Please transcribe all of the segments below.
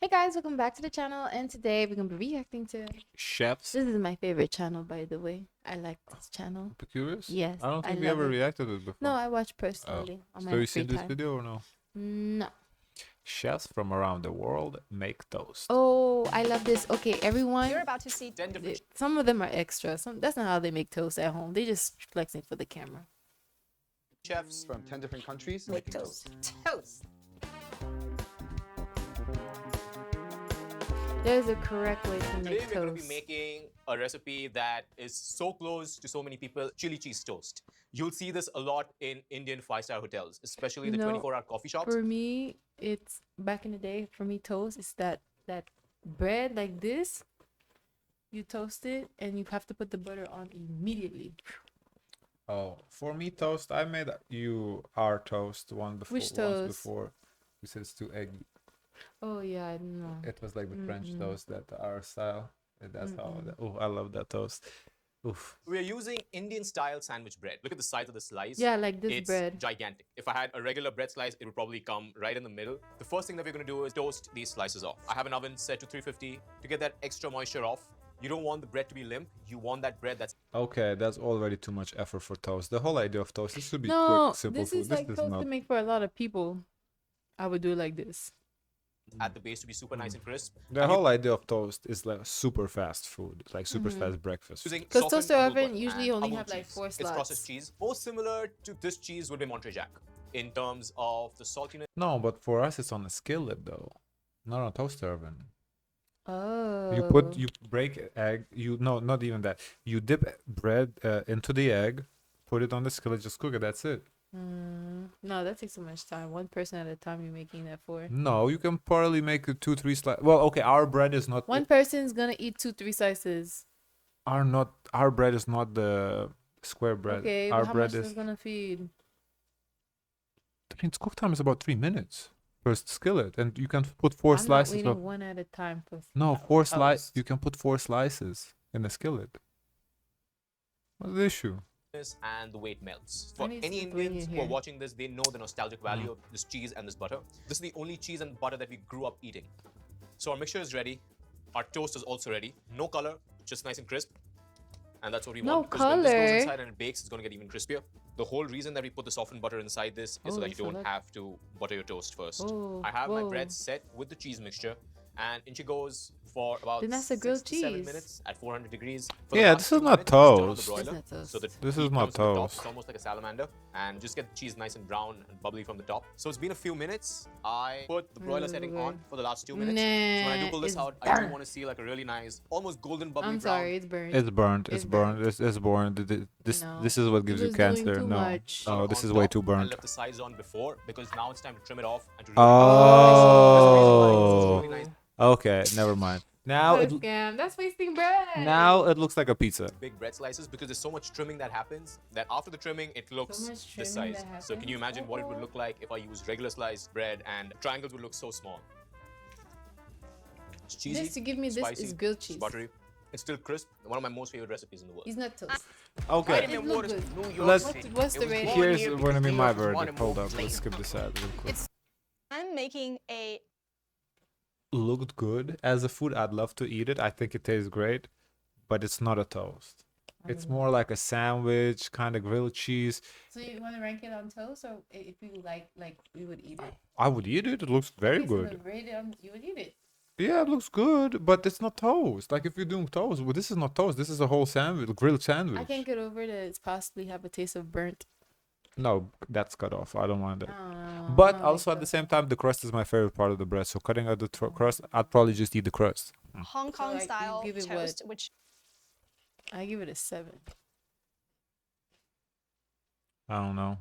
Hey guys, welcome back to the channel, and today we're gonna be reacting to. Chefs. This is my favorite channel, by the way. I like this channel. Epicurious? Yes, I don't I think we love ever it. reacted to it before. No, I watch Oh. personally on So my you free seen this time. video or no? No. Chefs from around the world make toast. Oh, I love this. Okay, everyone. You're about to see 10 different Some of them are extra. That's not how they make toast at home. They just flexing for the camera. chefs from 10 different countries Make making toast. toast. There's a correct way to Today make we're going to be toast. making a recipe that is so close to so many people, chili cheese toast. You'll see this a lot in Indian five-star hotels, especially the 24-hour coffee shops. For me, it's back in the day. For me, toast is that bread like this. You toast it, and you have to put the butter on immediately. Oh, for me toast, I made you our toast Which once toast? before. You said it's too eggy. Oh yeah, I don't know. It was like the French toast that our style. And that's how. Oh, I love that toast. Oof. We're using Indian-style sandwich bread. Look at the size of the slice. Yeah, like this It's bread. gigantic. If I had a regular bread slice, it would probably come right in the middle. The first thing that we're going to do is toast these slices off. I have an oven set to 350 to get that extra moisture off. You don't want the bread to be limp. You want that bread that's Okay, that's already too much effort for toast. The whole idea of toast is to be No, quick, simple this food. is like toast not. to make for a lot of people. I would do it like this. at the base to be super nice and crisp. The And whole idea of toast is like super fast food, like super fast breakfast. using Because softened toaster Amul oven butter usually and only Amul have like cheese. 4 It's slots. processed cheese. Most similar to this cheese would be Monterey Jack in terms of the saltiness. No, but for us it's on a skillet though, not on a toaster oven. Oh. You break egg. Not even that. You dip bread into the egg, put it on the skillet, just cook it. That's it. No, that takes so much time. One person at a time you're making that for. No, you can probably make it 2-3 slices. Well, okay, our bread is not. One person's gonna eat 2-3 slices. Our bread is not the square bread. Okay, Our but how bread much is. is gonna feed? I mean, its cook time is about 3 minutes per skillet, and you can put 4 I'm not slices waiting of. one at a time for. No, 4 slices. toast. You can put 4 slices in a skillet. What's the issue? And the way it melts. I For need any some green Indians in who are here. watching this, they know the nostalgic value of this cheese and this butter. This is the only cheese and butter that we grew up eating. So our mixture is ready. Our toast is also ready. No color, just nice and crisp. And that's what we No want. Because when this color? goes inside and it bakes, it's going to get even crispier. The whole reason that we put the softened butter inside this is so that you so don't that- have to butter your toast first. Oh, I have my whoa. bread set with the cheese mixture. And in she goes for about Then that's a grilled 6 to 7 cheese. minutes at 400 degrees. For the Yeah, last this 2 is not minutes, just turn on the toast. broiler That's not toast. so that This heat is not comes from the top. toast. It's almost like a salamander, and just get the cheese nice and brown and bubbly from the top. So it's been a few minutes. I put the broiler setting on for the last 2 minutes. So when I do pull this Nah, out, it's I do burnt. want to see like a really nice, almost golden bubbly I'm brown. sorry, it's burnt. It's burnt. It's It's burnt. It's burnt. This No. this is what gives It you was doing cancer. too No, much. no, this on is way top too and burnt. left the sides on before because now it's time to trim it off and to Oh, really nice. okay. Never mind. Now What it a scam. That's wasting bread. now it looks like a pizza. Big bread slices because there's so much trimming that happens that after the trimming it looks much this trimming size. that So can you happens? imagine what it would look like if I used regular sliced bread and triangles would look so small? It's cheesy. This to give me this spicy, is grilled it's cheese. buttery. It's still crisp. One of my most favorite recipes in the world. It's not toast. Okay, It look good. let's. What's the rating? Here's gonna be my verdict. Hold up, let's skip this ad real quick. I'm making a Looked good as a food. I'd love to eat it. I think it tastes great, but it's not a toast. It's more like a sandwich, kind of grilled cheese. So you want to rank it on toast, or if you like we would eat it? I would eat it. It looks very Okay, so good. the rating, you would eat it. Yeah, it looks good, but it's not toast. Like if you're doing toast, well, this is not toast. This is a whole sandwich, grilled sandwich. I can't get over that it's possibly have a taste of burnt. No, that's cut off. I don't want that. I But don't also like at the same time, the crust is my favorite part of the bread. So cutting out the crust, I'd probably just eat the crust. Hong Kong like, you style give it toast, which I give it a 7. I don't know.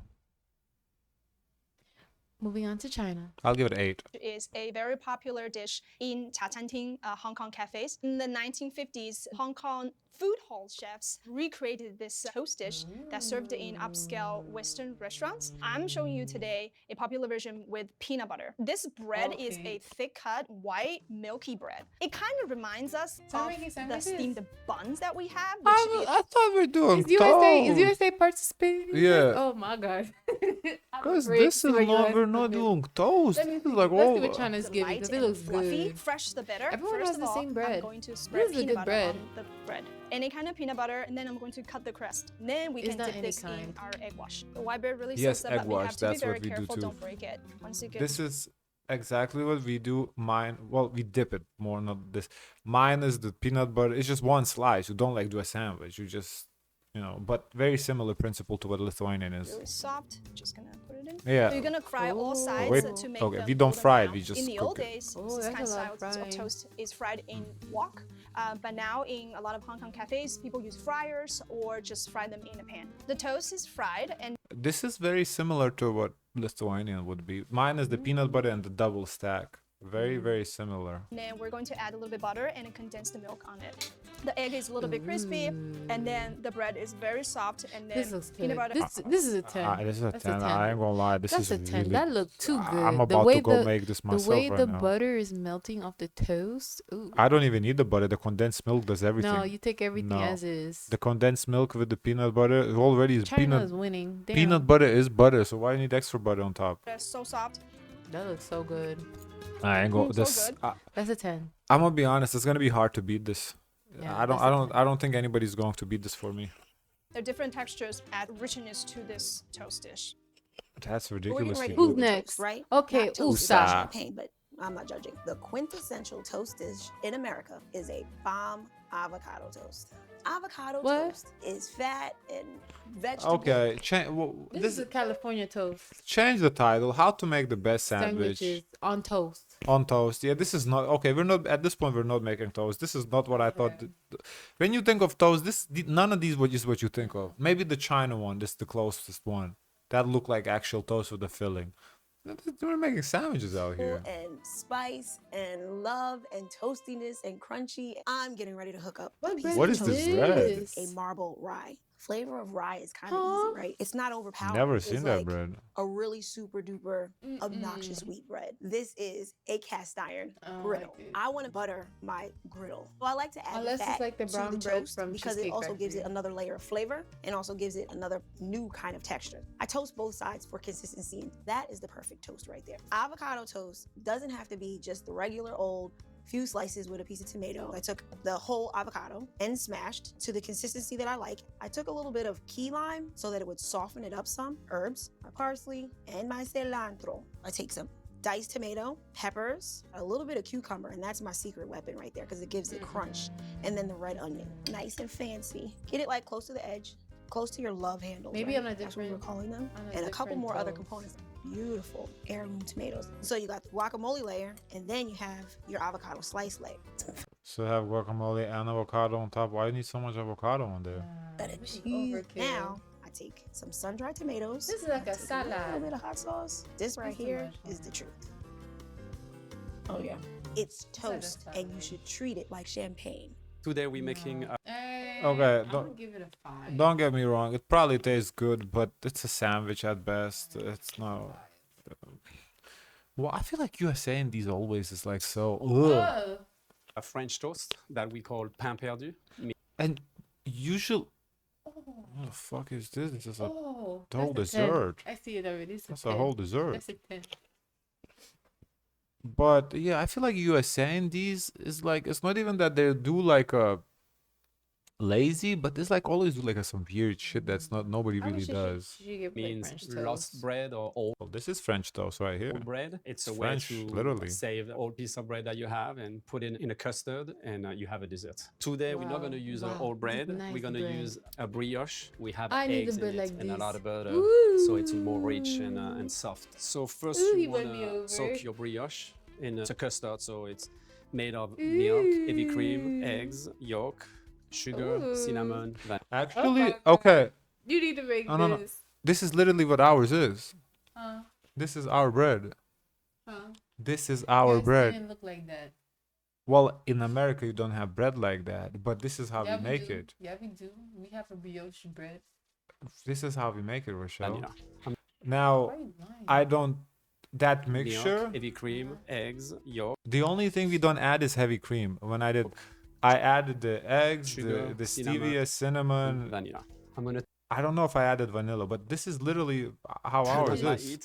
Moving on to China. I'll give it 8. is a very popular dish in 茶餐厅 Hong Kong cafes. In the 1950s, Hong Kong food hall chefs recreated this toast dish that's served in upscale Western restaurants. I'm showing you today a popular version with peanut butter. This bread is Okay. a thick-cut, white, milky bread. It kind of reminds us So of making the sandwiches? steamed buns that we have, which is I thought we're doing Is USA toast. participating? in Yeah. this? Oh my god. I'm Because afraid this to see is what your not, ass we're is not cooking. doing toast. Let me This see. is like Let's see all. what China's the giving light because it and looks fluffy. good. Fresh the better. Everyone First has of the all, same bread. I'm going to spread is a peanut good butter bread. on the bread. Any kind of peanut butter, and then I'm going to cut the crust. Then we It's can not dip any this in kind. our egg wash. The white bread really Yes, soaks up, egg but we wash, have to be that's very what we do careful. too. Don't break it. Once you get This is exactly what we do. Mine, well, we dip it more, not this. Mine is the peanut butter. It's just one slice. You don't like do a sandwich. You just, but very similar principle to what Lithuanian is. really soft, just gonna put it in. Yeah. So you're gonna fry all Oh. sides Wait, to make okay, them we don't golden fry it, brown. we just in the cook old it. days, Oh, this that's kind a lot of of style of frying. toast is fried in wok. But now in a lot of Hong Kong cafes, people use fryers or just fry them in a pan. The toast is fried and This is very similar to what Lithuanian would be. Mine is the peanut butter and the double stack. Very, very similar. then we're going to add a little bit butter and condense the milk on it. The egg is a little bit crispy, and then the bread is very soft, and then This looks peanut good. butter. This is a 10. This is a That's 10. I ain't gonna lie. This That's is a 10. really. That looked too good. I'm The about way to go the- make this The myself way right the now. butter is melting off the toast. Ooh. I don't even need the butter. The condensed milk does everything. No, you take everything No. as is. The condensed milk with the peanut butter already is China peanut. is winning. Damn. Peanut butter is butter, so why you need extra butter on top? It's so soft. That looks so good. I ain't go. So This. good. That's a 10. I'm gonna be honest. It's gonna be hard to beat this. Yeah, I don't. that's I a don't. 10. I don't think anybody's going to beat this for me. The different textures add richness to this toast dish. That's Well, you're ridiculously ready to Who's do good. the next? toast, right? Okay, Not toast, Usa. it's champagne, but I'm not judging. The quintessential toast dish in America is a bomb avocado toast. Avocado What? toast is fat and vegetable. Okay. This is a California toast. Change the title. How to make the best sandwich Sandwiches on toast. on toast. Yeah, this is not okay. We're not at this point. We're not making toast. This is not what I thought. Okay. When you think of toast, none of these is what you think of. Maybe the China one. This is the closest one. That looked like actual toast with the filling. We're making sandwiches out here. And spice and love and toastiness and crunchy. I'm getting ready to hook up. a What piece bread What of is toast this bread? with a marble rye. Flavor of rye is kind of Huh? easy, right? It's not overpowering. Never It's seen that like bread. a really super duper obnoxious wheat bread. This is a cast iron Oh, I griddle. like it. I want to butter my griddle. So I like to add Unless the it's fat like the to brown the bread toast from because it Cheesecake also gives it Factory. another layer of flavor and also gives it another new kind of texture. I toast both sides for consistency. That is the perfect toast right there. Avocado toast doesn't have to be just the regular old few slices with a piece of tomato. I took the whole avocado and smashed to the consistency that I like. I took a little bit of key lime so that it would soften it up some, herbs, my parsley, and my cilantro. I take some diced tomato, peppers, a little bit of cucumber, and that's my secret weapon right there because it gives it crunch. And then the red onion, nice and fancy. Get it like close to the edge, close to your love handles. Maybe right? on a That's what we're different- calling them. on a And a couple different more other toast. components. Beautiful heirloom tomatoes. So you got the guacamole layer, and then you have your avocado slice layer. So have guacamole and avocado on top. Why you need so much avocado on there? Let it This is cheese. overkill. Now I take some sun-dried tomatoes. This is like I a take A salad. little bit of hot sauce. This right That's too here much. is the truth. Oh yeah, it's like a toast, and salad. you should treat it like champagne. Today we're making Hey, Okay, I'm don't- gonna give it a 5. Don't get me wrong. It probably tastes good, but it's a sandwich at best. It's no. Well, I feel like USA and these always is like so. Ugh. Oh. a French toast that we call pain perdu. And usually, what the fuck is this? This is a Oh, whole that's a 10. dessert. I see it already. It's That's 10. a whole dessert. That's a 10. But yeah, I feel like USA and these is like it's not even that they do like a lazy, but it's like always do like some weird shit that's not nobody really does. She should give like Means French lost toast. bread or old Well, this is French toast right here. bread. It's a It's way French, to literally. save the old piece of bread that you have and put it in a custard, and you have a dessert. Today we're not Wow, going to use wow, old bread. this is nice We're going to bread. use a brioche. We have I need a eggs in bread it like and a lot this. of butter, so it's more rich and soft. So first Ooh, he you won want me over. to soak your brioche in a custard, so it's made of milk, heavy cream, Ooh. eggs, yolk, sugar, Ooh. cinnamon, vanilla. Actually, my God. okay, You need to make No, no, no. this. this is literally what ours is. Huh? This is our bread. Huh? This is our Yours bread. didn't look like that. Well, in America you don't have bread like that, but this is how Yeah, we we make do. it. Yeah, we do. We have a brioche bread. This is how we make it, Rochelle. Vanilla. Now, Why are you lying? I don't. That Milk, mixture. heavy cream, eggs, yolk, The only thing we don't add is heavy cream. When I added the eggs, sugar, the cinnamon, stevia, cinnamon. vanilla. I'm gonna I don't know if I added vanilla, but this is literally how ours I is. eat.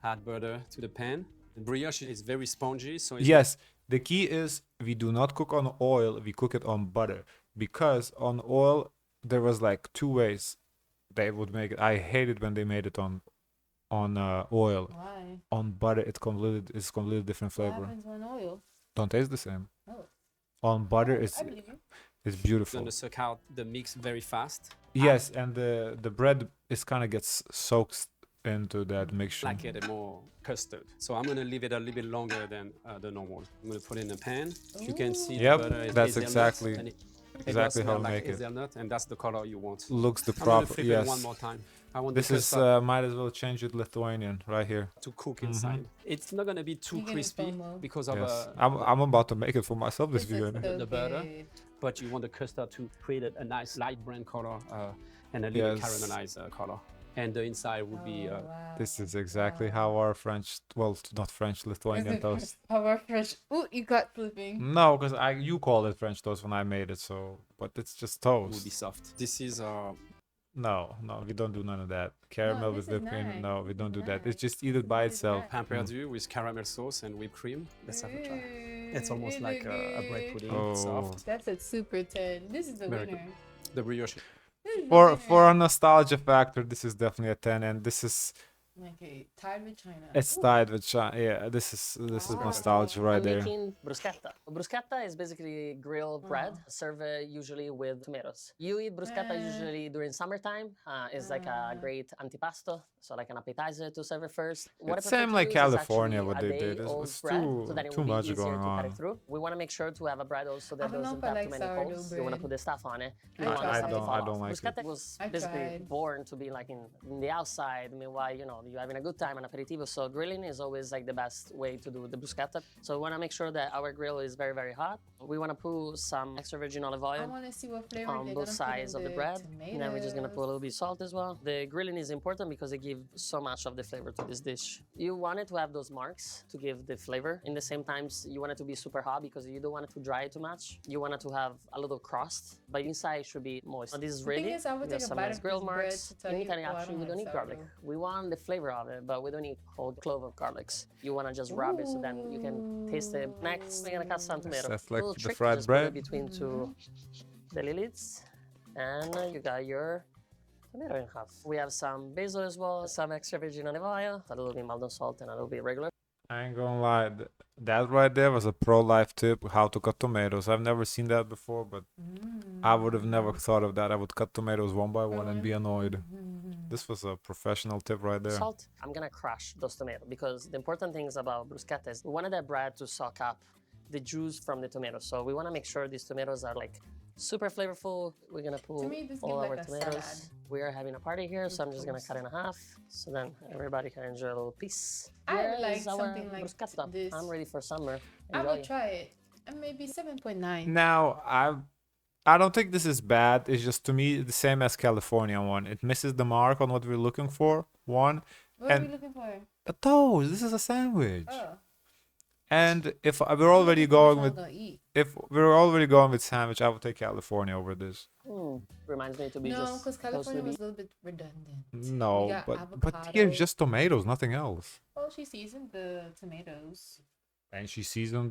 Add butter to the pan. The brioche is very spongy, so it's Yes, the key is we do not cook on oil, we cook it on butter. Because on oil, there was like two ways they would make it. I hate it when they made it on oil. Why? On butter, it's completely different What flavor. happens when oil? Don't taste the same. Oh. On butter, Oh, it's I believe you. beautiful. gonna suck out the mix very fast. Yes, and the bread is kind of gets soaked into that mixture. Like it more custard. So I'm gonna leave it a little bit longer than the normal. I'm gonna put it in a pan. You can see Yep, the butter is that's hazelnut, exactly- and it exactly does how smell we like make it. hazelnut, and that's the color you want. Looks the I'm gonna proper. flip Yes. it one more time. I want This the is custard might as well change it Lithuanian right here. to cook inside. It's not gonna be too You're getting crispy FOMO. because of Yes, I'm about to make it for myself this This is weekend. so The butter. good. but you want the custard to create a nice light brown color and a little Yes. caramelized color. And the inside would be Oh, wow. This is exactly how our French, well, not French, Lithuanian toast. How our fresh. Ooh, you got flipping. No, because you call it French toast when I made it, so but it's just would be toast. soft. This is No, we don't do none of that. Caramel this with is whipped cream. nice. No, we don't do that. Nice. It's just eat it by This is itself. nice. pain perdu with caramel sauce and whipped cream. Let's have a try. It's almost like a bread pudding. Oh. It's soft. That's a super 10. This is the Very good. winner. The brioche. This is the For winner. a nostalgia factor, this is definitely a 10, and this is Okay, tied with China. it's tied with China. Yeah, this is Wow. nostalgia right I'm there. making bruschetta. Bruschetta is basically grilled bread, served usually with tomatoes. You eat bruschetta usually during summertime. It's like a great antipasto, so like an appetizer to serve it first. What I It's prefer same to like use is California, actually what a they did. day-old It's bread, too so that it too will be much easier going to cut on. it through. We want to make sure to have a bread also that I don't know doesn't if I have like too many sourdough holes. You want to bread. put the stuff on it. I You want tried. stuff to I fall don't off. like it. Bruschetta was I basically tried. born to be like in the outside. Meanwhile, you know, you're having a good time, an aperitivo. So grilling is always like the best way to do the bruschetta. So we want to make sure that our grill is very, very hot. We want to put some extra virgin olive I oil want to see what flavor on they're both gonna sides put of in the bread. And then we're just gonna put a tomatoes. little bit of salt as well. The grilling is important because it gives so much of the flavor to this dish. You want it to have those marks to give the flavor. In the same times, you want it to be super hot because you don't want it to dry too much. You want it to have a little crust, but inside should be moist. So this is The thing ready. is, I would We have take a some bite nice of grill this bread marks. to tell In you, Italy, oh, I actually, don't we don't like need garlic. sourdough. We want the flavor of it, but we don't need whole clove of garlics. You want to just rub it so then you can taste it. Next, we're gonna cut some tomato. That's like Little the trick, fried just put it bread. between two the lids, and you got your tomato in half. We have some basil as well, some extra virgin olive oil, a little bit Maldon salt, and a little bit regular. I ain't gonna lie, that right there was a pro-life tip, how to cut tomatoes. I've never seen that before, but I would have never thought of that. I would cut tomatoes one by one and be annoyed. This was a professional tip right there. Salt. I'm gonna crush those tomatoes because the important things about bruschetta is we wanted that bread to soak up the juice from the tomatoes. So we want to make sure these tomatoes are like super flavorful. We're gonna put me, this all gives our like a tomatoes. salad. We are having a party here, so I'm just gonna cut it in half, so then everybody can enjoy a little piece. I would Here like is our something like bruschetta. this. I'm ready for summer. I Enjoy. would try it. And maybe 7.9. Now, I don't think this is bad. It's just to me the same as California one. It misses the mark on what we're looking for. One, What are we and looking for? a toast. This is a sandwich. Oh. And if we're already going with Gonna eat. if we're already going with sandwich, I would take California over this. Reminds me to be No, just because close to California the was a little bit redundant. No, got but avocado. here's just tomatoes, nothing else. Oh, she seasoned the tomatoes. And she seasoned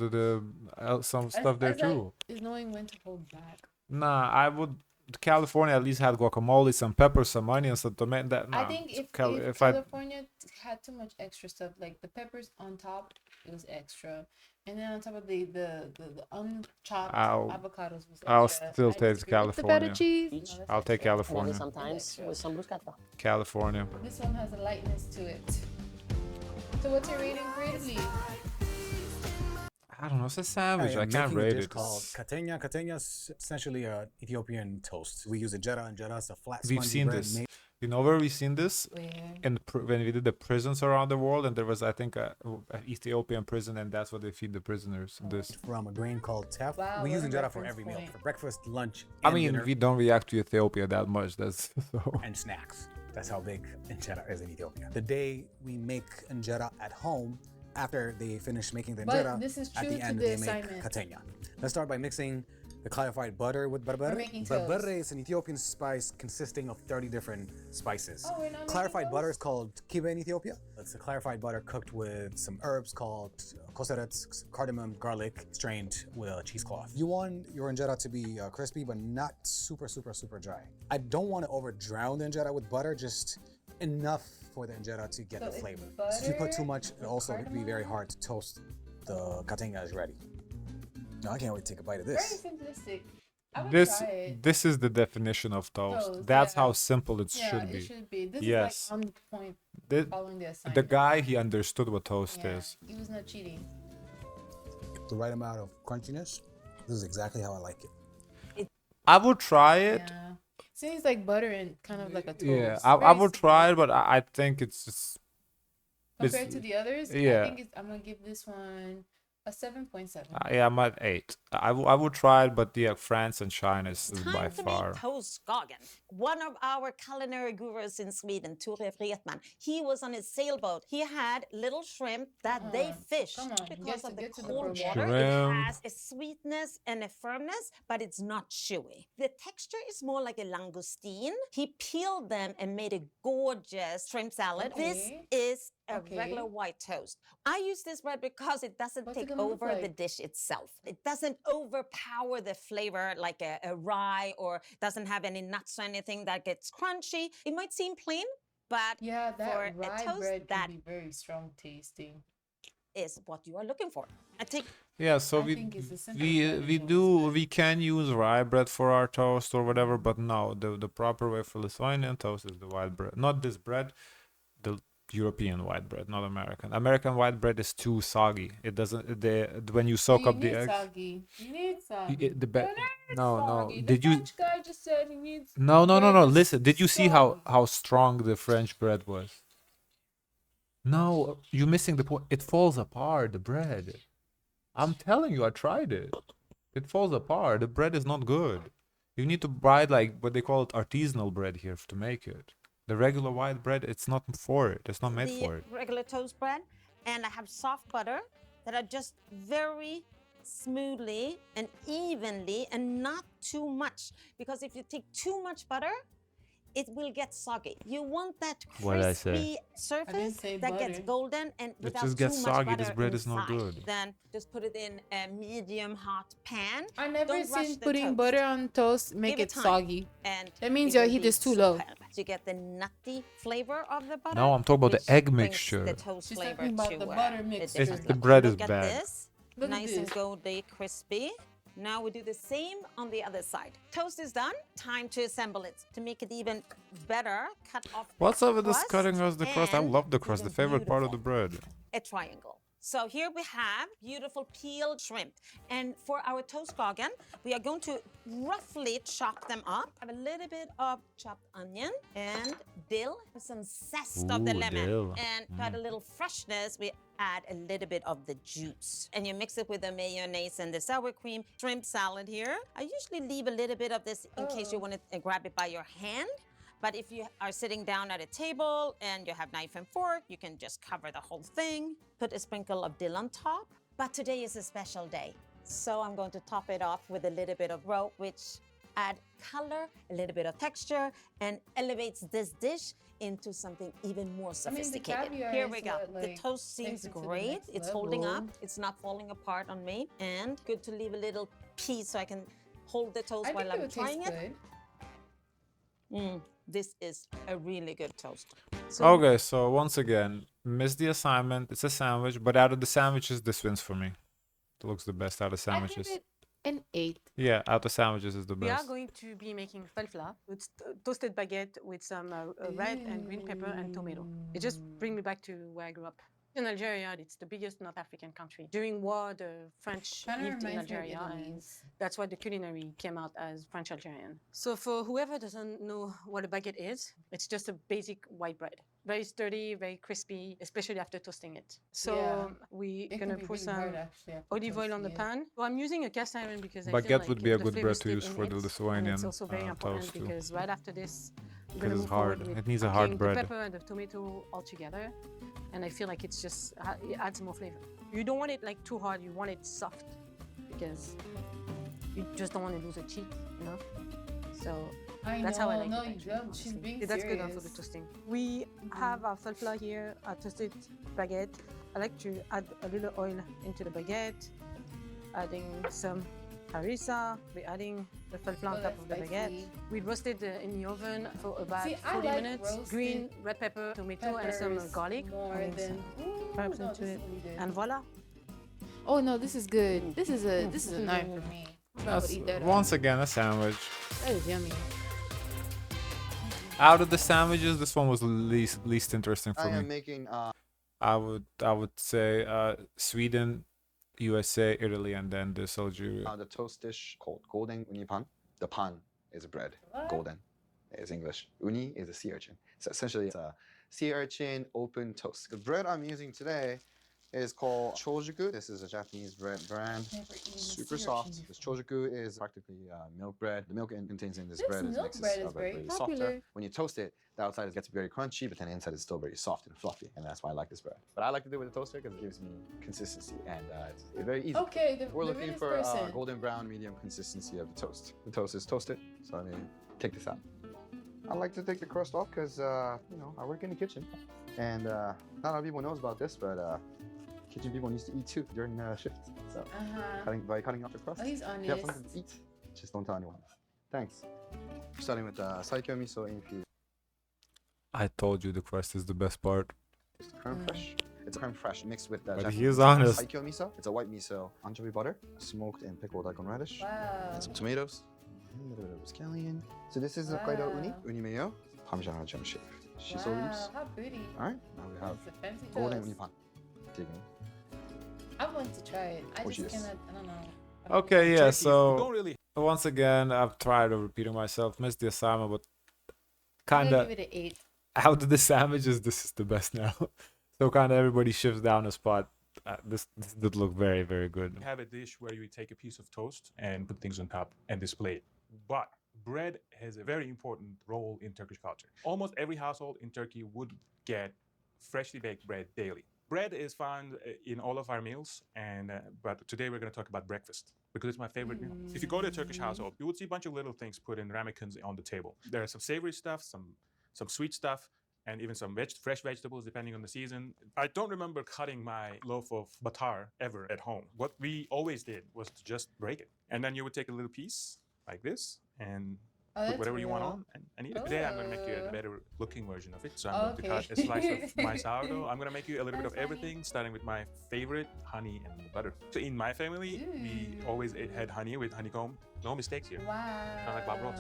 some stuff there It's like- too. is knowing when to hold back. Nah, I would. California at least had guacamole, some peppers, some onions, some tomato. That I nah, think if I California had too much extra stuff, like the peppers on top, it was extra, and then on top of the unchopped I'll- avocados was extra. I'll still I take disagree. With the California. feta cheese, Peach. no, that's I'll take extra. maybe California. sometimes extra. with some bruschetta. California. This one has a lightness to it. So what's your rating creatively? I don't know. It's a sandwich. I I am can't making a rate dish it. called katenya. Katenya is essentially an Ethiopian toast. We use injera. Injera is a flat spongy We've seen bread this. made. You know where we've seen this? Where? When we did the prisons around the world, and there was, I think, a Ethiopian prison, and that's what they feed the prisoners. This. From a grain called teff. Wow, We use what a injera for reference every meal, point. for breakfast, lunch, I and mean, dinner, we don't react to Ethiopia that much. That's so. and snacks. That's how big injera is in Ethiopia. The day we make injera at home, after they finish making the But injera, this is at true the to end the they assignment. make katenya. Let's start by mixing the clarified butter with We're berbere. making toast. Berbere is an Ethiopian spice consisting of 30 different spices. Oh, we're not making Clarified butter is toast? called kibe in Ethiopia. It's a clarified butter cooked with some herbs called koseret, cardamom, garlic, strained with a cheesecloth. You want your injera to be crispy, but not super, super, super dry. I don't want to over drown the injera with butter, just enough for the injera to get So the it's flavor. So if you put too much, butter it'll also be cardamom? very hard to toast. The katenya is ready. Now I can't wait to take a bite of Very this. simplistic. I would This try it. this is the definition of toast. Toast, That's yeah. how simple it Yeah, should be. it should be. This Yes. is like on the point, The, following the the assignment. guy, he understood what toast Yeah, is. he was not cheating. The right amount of crunchiness. This is exactly how I like it. I would try it. Yeah. Seems like butter and kind of like a toast. Yeah, I Very would simple. try it, but I think it's just Compared to the others, yeah. I think I'm gonna give this one a 7.7. yeah, I'm at 8. I would try it, but yeah, France and China is by Time to far. meet host Skagen, one of our culinary gurus in Sweden, Tore Wretman. He was on his sailboat. He had little shrimp that they fished come on, because of the get to the cold program. water. It Shrimp. has a sweetness and a firmness, but it's not chewy. The texture is more like a langoustine. He peeled them and made a gorgeous shrimp salad. This Okay. is a Okay. regular white toast. I use this bread because it doesn't What's it take gonna look over the like? dish itself. It doesn't overpower the flavor like a rye, or doesn't have any nuts or anything that gets crunchy. It might seem plain, but Yeah, for that a rye toast, bread that can be very strong tasting. is what you are looking for. I think Yeah, so I think it's a simple we bread we is do always we can use rye bread for our toast or whatever, but no, the proper way for Lithuanian toast is the white bread. Not this bread, the European white bread, not American. American white bread is too soggy. It doesn't. When you soak you up the need eggs. soggy. You need soggy. The It needs no, soggy. no. The Did you? French guy just said he needs. No, no, no, bread no. that's Listen. Did you see how soggy. strong the French bread was? No, you're missing the point. It falls apart. The bread. I'm telling you, I tried it. It falls apart. The bread is not good. You need to buy like what they call it artisanal bread here to make it. The regular white bread, it's not for it. It's not made the for it. regular toast bread, and I have soft butter that are just very smoothly and evenly, and not too much. Because if you take too much butter, it will get soggy. You want that What did I say? crispy surface say that gets butter. golden and without just too gets much soggy. This butter bread is not inside. good. Then just put it in a medium hot pan. I never Don't rush seen the putting toast. butter on toast make Give it time, soggy. And That means it your will heat be is too low. superb. So you get the nutty flavor of the butter. No, I'm talking about the which egg brings mixture. The toast She's flavor talking about to the butter the mixture. It's different the look. bread is Look at bad. this. Look at Nice and this. goldy, crispy. Now we do the same on the other side. Toast is done. Time to assemble it. To make it even better, cut off the What's up with this crust cutting us the crust? I and love the crust. The even favorite part of the beautiful, bread. a triangle. So here we have beautiful peeled shrimp. And for our toast gargan, we are going to roughly chop them up. Have a little bit of chopped onion and dill, some zest of the Ooh, lemon. dill. And to add a little freshness, we add a little bit of the juice. And you mix it with the mayonnaise and the sour cream. Shrimp salad here. I usually leave a little bit of this in case you want to grab it by your hand. But if you are sitting down at a table and you have knife and fork, you can just cover the whole thing. Put a sprinkle of dill on top. But today is a special day. So I'm going to top it off with a little bit of roe, which add color, a little bit of texture, and elevates this dish into something even more sophisticated. caviar Here is we go. what, The like, toast takes seems it to the great. next It's holding up. level. It's not falling apart on me. And good to leave a little piece so I can hold the toast I while think it I'm would taste trying it. good. This is a really good toast. Okay, so once again, missed the assignment. It's a sandwich, but out of the sandwiches, this wins for me. It looks the best out of I give sandwiches. it an 8. Yeah, out of sandwiches is the We are best. going to be making falfla, it's toasted baguette with some red and green pepper and tomato. It just brings me back to where I grew up. In Algeria, it's the biggest North African country. During war, the French Kind of lived in reminds me of Algeria, and Vietnamese. that's why the culinary came out as French Algerian. So for whoever doesn't know what a baguette is, it's just a basic white bread. Very sturdy, very crispy, especially after toasting it. So Yeah. we're It gonna can be put really hard some actually after olive oil on the toasting it. pan. So I'm using a cast iron because I feel Baguette like would be a the good flavor bread to stay use in for it, the and Lithuanian it's also very important toast too. because right after this, we're Because gonna it's move forward hard. with It needs a hard cooking bread. the pepper and the tomato all together, and I feel like it's just it adds more flavor. You don't want it like too hard. You want it soft because you just don't want to lose a cheek, you know. So I that's know, how I like no, it. you Actually, don't. She's honestly. being Yeah, that's good for the serious. toasting. We have our falafel here, our toasted baguette. I like to add a little oil into the baguette, adding some harissa. We're adding the falafel on Oh, top of the that's baguette. spicy. We roasted in the oven for about See, I 40 like minutes. roasted Green, red pepper, tomato, and some peppers garlic. more Adding than. some Ooh, herbs no, into this it. is really good. And voila. Oh no, this is good. This is a 9 for me. I would That's eat that. once again a sandwich. That is yummy. Out of the sandwiches, this one was least interesting for I am me. making I would say Sweden, USA, Italy, and then this Algeria. the toast dish called golden uni pan. The pan is bread. What? Golden is English. Uni is a sea urchin. So essentially, it's a sea urchin open toast. The bread I'm using today is called chojuku. This is a Japanese bread brand. Never eaten a Super sea soft. urchin This chojuku is practically milk bread. The milk it contains in this This bread is milk mixes bread is of it very really popular. softer. When you toast it, the outside gets very crunchy, but then the inside is still very soft and fluffy, and that's why I like this bread. But I like to do it with a toaster because it gives me consistency, and it's very easy. Okay, We're the looking realest for person. golden brown medium consistency of the toast. The toast is toasted, so let me take this out. I like to take the crust off because you know I work in the kitchen, and not a lot of people knows about this, but kitchen people needs to eat too during shift. So by cutting off the crust, Oh, he's if you have honest. something to eat, just don't tell anyone. Thanks. Starting with saikyo miso infused I told you the crust is the best part. creme fraiche. It's creme fraiche mixed with But Japanese he is honest. saikyo miso. It's a white miso, anchovy butter, smoked and pickled daikon radish. Wow. And some tomatoes, and a little bit of scallion. So this is Hokkaido uni, Wow. uni mayo, parmesan gem shaved, shiso Wow, leaves. how pretty. All right, now we have It's a fancy golden toast. uni pan. Dig in. I want to try it. I Gorgeous. just cannot. I don't know. Okay, yeah. Turkey, you So don't really once again, I've tried of repeating myself. Missed the assignment, but I'm gonna kinda give it an 8. out of the sandwiches, this is the best now. So kinda everybody shifts down a spot. This did look very very good. Have a dish where you take a piece of toast and put things on top and display it. But bread has a very important role in Turkish culture. Almost every household in Turkey would get freshly baked bread daily. Bread is found in all of our meals, and but today we're going to talk about breakfast because it's my favorite meal. If you go to a Turkish household, you would see a bunch of little things put in ramekins on the table. There are some savory stuff, some sweet stuff, and even some fresh vegetables depending on the season. I don't remember cutting my loaf of batar ever at home. What we always did was to just break it, and then you would take a little piece like this and Oh, put that's whatever you want real. on and eat it. Today I'm going to make you a Oh. better looking version of it. So I'm going to cut a Okay. slice of my sourdough. I'm going to make you a little bit of That's everything, starting with my favorite, honey and butter. So in my family, we always had honey with honeycomb. No mistakes here. Wow. Not like Bob Ross.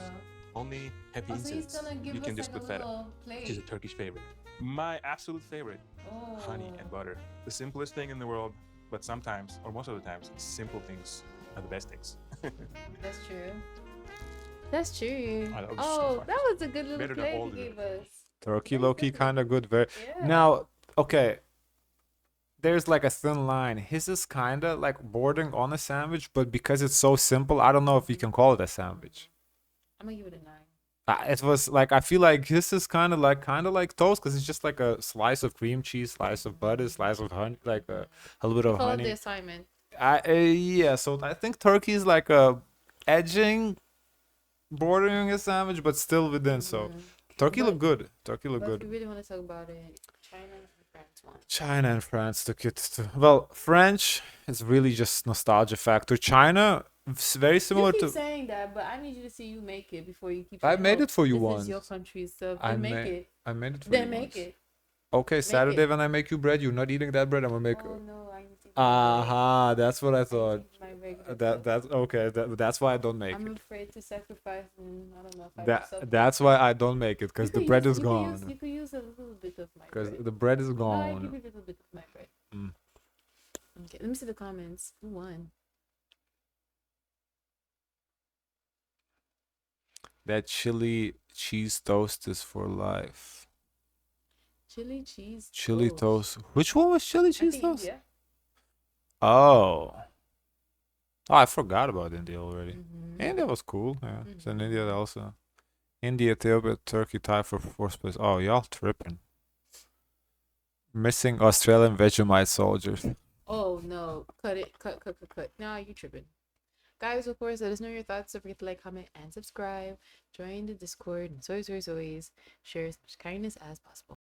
Only happy Oh, so he's incidents. gonna give You can us just like put a feta, little which is a plate. Turkish favorite. My absolute favorite, honey and butter. The simplest thing in the world, but sometimes, or most of the times, simple things are the best things. That's true. That's true. Oh, that was so Oh, fun. that was a good little Better than plate all you the gave us. Turkey low-key kind of good. Very Yeah. now. Okay, there's like a thin line. His is kind of like bordering on a sandwich, but because it's so simple, I don't know if you can call it a sandwich. I'm gonna give it a 9. It was like I feel like this is kind of like toast because it's just like a slice of cream cheese, slice of butter, slice of honey, like a little bit of Followed the honey. assignment. Yeah, so I think turkey is like a edging, bordering a sandwich, but still within. So turkey But- look good. Turkey look But if good. you really want to talk about it, China and France won. China and France took it to well, French is really just nostalgia factor. China, very similar You keep to. saying that, but I need you to see you make it before you keep. I saying, made "Oh, it for you this is your once. country's stuff." I Then make ma- it. I made it for Then you make once. it. Okay, Saturday it. when I make you bread, you're not eating that bread. I'm gonna make. Oh no, I need to. Aha, that's what I thought. My regular That's okay. That's why I don't make I'm it. afraid to sacrifice, and I don't know if I That's why I don't make it because the bread is You gone. could use a little bit of my Because bread. the bread is No, I gone. give you a little bit of my bread. Okay, let me see the comments. Who won? That chili cheese toast is for life. Chili cheese. Chili toast. toast. Which one was chili I cheese think toast? India. Oh. Oh, I forgot about India already. Mhm. India was cool. Yeah, it's in India also. India, Ethiopia, Turkey tied for fourth place. Oh, y'all tripping. Missing Australian Vegemite soldiers. Oh no! Cut it! Cut! Nah, you tripping. Guys, of course, let us know your thoughts. Don't forget to like, comment, and subscribe. Join the Discord and always share as much kindness as possible.